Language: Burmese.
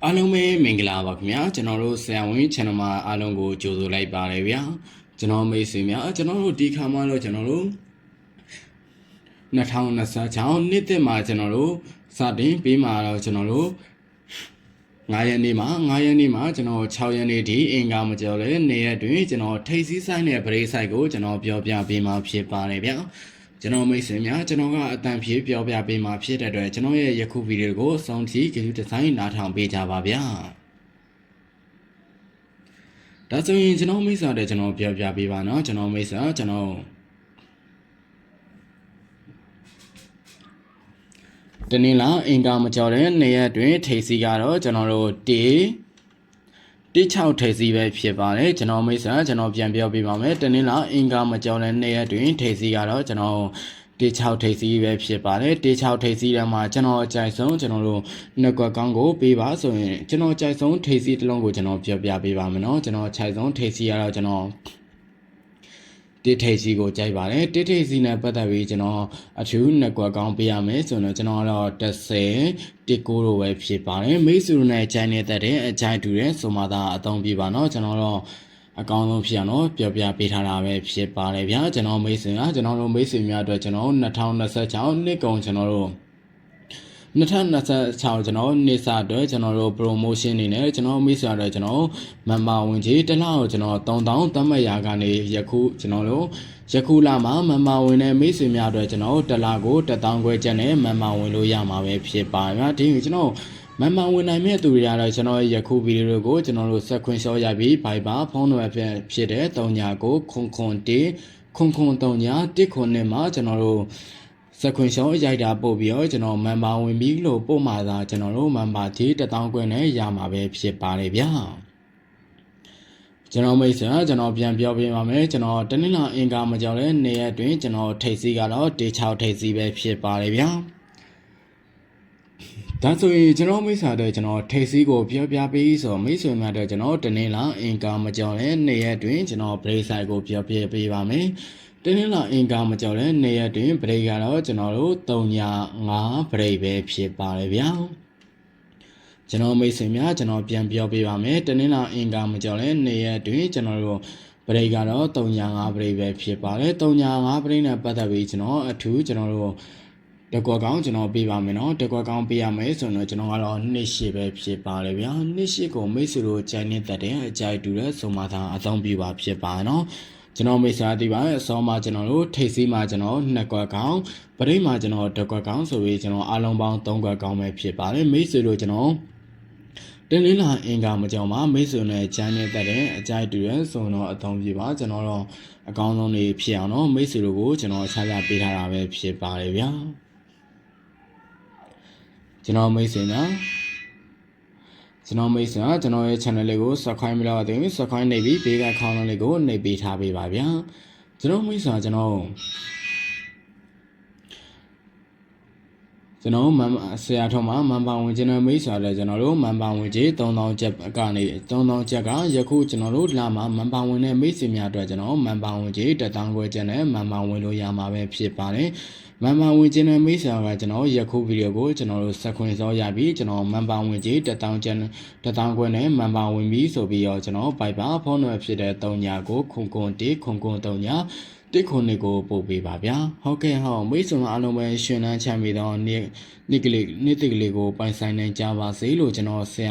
အားလုံးပဲမင်္ဂလာပါခင်ဗျာကျွန်တော်တို့ဆရာဝန် channel မှာအားလုံးကိုကြိုဆိုလိုက်ပါတယ်ဗျာကျွန်တော်မိတ်ဆွေများကျွန်တော်တို့ဒီခါမှတော့ကျွန်တော်တို့2026နှစ်သစ်မှာကျွန်တော်တို့စတင်ပြီးမှတော့ကျွန်တော်တို့9ရက်နေ့မှာကျွန်တော်6ရက်နေ့ဒီအင်္ဂါမကျော်လဲနေ့ရက်တွင်ကျွန်တော်ထိပ်စည်းဆိုင်တဲ့ဗရိတ်ဆိုင်ကိုကျွန်တော်ပြောပြပေးမှာဖြစ်ပါတယ်ဗျာကျွန်တော်မိတ်ဆွေများကျွန်တော်ကအတန်ဖြေပြောပြပေးမှာဖြစ်တဲ့အတွက်ကျွန်တော်ရဲ့ယခုဗီဒီယိုကိုအဆုံးထိကြည့်ဒီဇိုင်းနားထောင်ပေးကြပါဗျာဒါဆိုရင်ကျွန်တော်မိတ်ဆွေတဲ့ကျွန်တော်ပြောပြပေးပါနော်ကျွန်တော်မိတ်ဆွေကျွန်တော်တနင်္လာအင်္ဂါမကျော်တဲ့နေ့ရက်တွင်ထိပ်စီးကတော့ကျွန်တော်တို့6ထိပ်စီးပဲဖြစ်ပါတယ်ကျွန်တော်မိတ်ဆွေကျွန်တော်ပြန်ပြောပြပါမယ်တနင်္လာအင်္ဂါမကျော်တဲ့နေ့ရက်တွင်ထိပ်စီးကတော့ကျွန်တော်6ထိပ်စီးပဲဖြစ်ပါတယ်6ထိပ်စီးထဲမှာကျွန်တော်အကြိုက်ဆုံးကျွန်တော်တို့နှစ်ကွက်ကောင်းကိုပေးပါဆိုရင်ကျွန်တော်အကြိုက်ဆုံးထိပ်စီးတစ်လုံးကိုကျွန်တော်ပြောပြပေးပါမယ်နော်ကျွန်တော်အကြိုက်ဆုံးထိပ်စီးကတော့ကျွန်တော်ထိပ်စီးကိုကြိုက်ပါတယ်ထိပ်စီးနဲ့ပတ်သက်ပြီးကျွန်တော်အထူးနှစ်ကွက်ကောင်းပေးရမယ်ဆိုတော့ကျွန်တော်ကတော့10 9လိုပဲဖြစ်ပါတယ်မိတ်ဆွေတို့နဲ့ကြိုက်နေတဲ့အကြိုက်တူတဲ့ဆိုမှသာအသုံးပြပါနော်ကျွန်တော်တော့အကောင်းဆုံးဖြစ်အောင်တော့ပြောပြပေးထားတာပဲဖြစ်ပါတယ်ဗျာကျွန်တော်မိတ်ဆွေကကျွန်တော်တို့မိတ်ဆွေများအတွက်ကျွန်တော်2026နှစ်ကုန်ကျွန်တော်တို့2026ကျွန်တော်နေ့စာအတွက်ကျွန်တော်တို့ promotion နေနဲ့ကျွန်တော်မိတ်ဆွေအတွက်ကျွန်တော်မန်မာဝင်ကြီးတစ်လကိုကျွန်တော်3000သတ်မှတ်ရာကနေယခုကျွန်တော်တို့ယခုလမှာမန်မာဝင်တဲ့မိတ်ဆွေများအတွက်ကျွန်တော်တစ်လကို1000ခွဲကျပ်နဲ့မန်မာဝင်လို့ရမှာပဲဖြစ်ပါဗျာဒီကျွန်တော်မန်မာဝင်နိုင်မဲ့သူတွေကတော့ကျွန်တော်ယခုဗီဒီယိုကိုကျွန်တော်တို့ဆက်ခွင့်လျှော့ရပြီး Viber ဖုန်းနံပါတ်ဖြစ်တဲ့39ကို0039 မှာကျွန်တော်တို့စခွင့်ရှောင်းရိုက်တာပို့ပြီးတော့ကျွန်တော်မန်ပါဝင်ပြီးလို့ပို့မှာသာကျွန်တော်တို့မန်ပါကြီး1000ခွင့်နဲ့ရမှာပဲဖြစ်ပါတယ်ဗျာကျွန်တော်မိတ်ဆွေကျွန်တော်ပြန်ပြောပြပါမယ်ကျွန်တော်တနင်္လာအင်္ဂါမကြောက်တဲ့နေ့ရက်တွင်ကျွန်တော်ထိပ်စီးကတော့6ထိပ်စီးပဲဖြစ်ပါတယ်ဗျာဒါဆိုရင်ကျွန်တော်မိတ်ဆွေတဲ့ကျွန်တော်ထိပ်စီးကိုပြောပြပေးဆိုမိတ်ဆွေများတဲ့ကျွန်တော်တနင်္လာအင်္ဂါမကြောက်တဲ့နေ့ရက်တွင်ကျွန်တော် break side ကိုပြောပြပေးပါမယ်တနင်္လာအင်္ဂါမကြောက်တဲ့နေ့ရက်တွင် break ကတော့ကျွန်တော်တို့3-5 break ပဲဖြစ်ပါတယ်ဗျာကျွန်တော်မိတ်ဆွေများကျွန်တော်ပြန်ပြောပြပါမယ်တနင်္လာအင်္ဂါမကြောက်တဲ့နေ့ရက်တွင်ကျွန်တော်တို့ break ကတော့3-5 break ပဲဖြစ်ပါတယ်3-5 break နဲ့ပတ်သက်ပြီးကျွန်တော်အထူးကျွန်တော်တို့တကွက်ကောင်းကျွန်တော်ပေးပါမယ်နော်တကွက်ကောင်းပေးရမယ်ဆိုတော့ကျွန်တော်ကတော့2-8ပဲဖြစ်ပါတယ်ဗျာ2-8ကိုမိတ်ဆွေတို့ကြိုက်နေတဲ့အကြိုက်တူတဲ့ဆိုမှသာအသုံးပြပါဖြစ်ပါနော်ကျွန်တော်မိတ်ဆွေသိပါရဲ့အစောမှာကျွန်တော်တို့ထိပ်စီးမှာကျွန်တော်2ကွက်ကောင်းပရိတ်မှာကျွန်တော်1ကွက်ကောင်းဆိုပြီးကျွန်တော်အားလုံးပေါင်း3ကွက်ကောင်းပဲဖြစ်ပါတယ်မိတ်ဆွေတို့ကျွန်တော်တနင်္လာအင်္ဂါမကြောင်မှာမိတ်ဆွေနဲ့ကြမ်းနေတဲ့အကြိုက်တူရဲ့ဆိုတော့အသုံးပြပါကျွန်တော်တော့အကောင်းဆုံးနေဖြစ်အောင်တော့မိတ်ဆွေတို့ကိုကျွန်တော်ချပြပေးထားတာပဲဖြစ်ပါတယ်ဗျာကျွန်တော်မိတ်ဆွေများကျွန်တော်ရဲ့ channel လေးကို subscribe မလုပ်သေးဘူး subscribe နေပြီးဘေးကခေါင်းလုံးလေးကိုနှိပ်ပေးထားပေးပါဗျာကျွန်တော်မိတ်ဆွေကျွန်တော်မန်ဆရာထောမှာမန်ပါဝင်ကျွန်တော်မိတ်ဆွေလည်းကျွန်တော်တို့မန်ပါဝင်ကြီး3000ကျပ်ကနေ3000ကျပ်ကယခုကျွန်တော်တို့လာမှာမန်ပါဝင်တဲ့မိတ်ဆွေများအတွက်ကျွန်တော်မန်ပါဝင်ကြီး1000ခွဲကျပ်နဲ့မန်ပါဝင်လို့ရမှာပဲဖြစ်ပါတယ်မန်ပါဝင်ကျွန်တော်မိတ်ဆွေကကျွန်တော်ယခုဗီဒီယိုကိုကျွန်တော်တို့ဆက်ခွင့်စောရပြီးကျွန်တော်မန်ပါဝင်ကြီး1000ကျပ်1000ခွဲနဲ့မန်ပါဝင်ပြီးဆိုပြီးတော့ကျွန်တော် Viber ဖုန်းနံပါတ်ဖြစ်တဲ့39ကို0039တစ်ခုနှစ်ကိုပို့ပေးပါဗျာဟုတ်ကဲ့ဟုတ်မိတ်ဆွေအားလုံးပဲရှင်လန်းချမ်းမြေတော့နေ့တိကလေးကိုပိုင်ဆိုင်နိုင်ကြပါစေလို့ကျွန်တော်ဆရာ